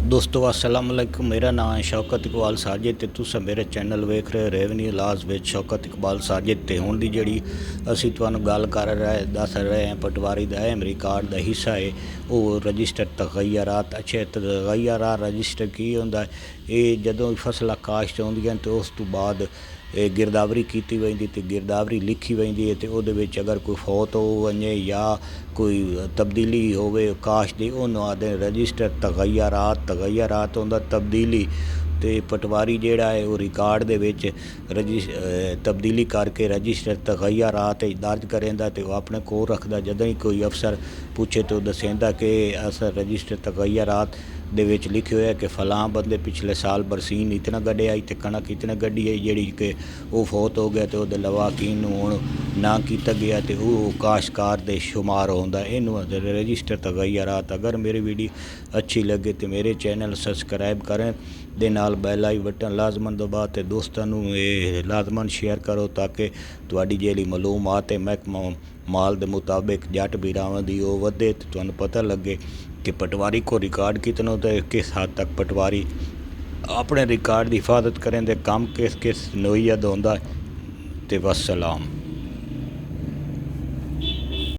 दोस्तों अस्सलाम वालेकुम। मेरा नाम है शौकत इकबाल साजिद ते तुस मेरे चैनल वेख रहे रेवन्यू लाज विच शौकत इकबाल साजिद ते हुण दी जिहड़ी असीं तुहानूं गल कर रहे दस रहे हैं पटवारी दा अहम रिकार्ड दा हिस्सा है वो रजिस्टर तगयरात। अच्छे तगयरात रजिस्टर की हुंदा है जदों फसलां काश्त होंदियां तो उस तो बाद गिरदावरी की वेंदी ते गिरदावरी लिखी वेंदी है ते उहदे विच अगर कोई फौत हो वञे या कोई तब्दीली होवे काश्त दी उहनूं आखदे रजिस्टर तगयरात हुंदा तब्दीली। तो पटवारी जिहड़ा है वो रिकार्ड दे विच तब्दीली करके रजिस्टर तगयरात दर्ज करेंदा ते अपने कोल रखदा। जदों ही कोई अफसर पुछे तो दसेंदा कि अस रजिस्टर तगयरात दे विच लिखे होया कि फलां बंदे पिछले साल बरसीन इतना गड्ढे आई तो कणक इतना गड्ढी आई जिहड़ी कि वो फौत हो गया तो उहदे लवाकिन नूं हुण ना किया गया तो वो काश्तकार दे शुमार होंदा। इनू रजिस्टर तगयरात। अगर मेरी वीडियो अच्छी लगे तो मेरे चैनल सबसक्राइब करें दे नाल बैल आई बटन लाजमन दबा ते दोस्तां नूं लाजमन शेयर करो ताकि तुहाडी जिहड़ी मालूमात है महकमा माल दे मुताबिक जट भीरावां दी ओह वधे ते तुहानूं पता लगे कि पटवारी को रिकॉर्ड कितना होता है, किस हद तक पटवारी अपने रिकॉर्ड की हिफाजत करें दे काम किस किस नोयत होंदा है। ते वस्सलाम।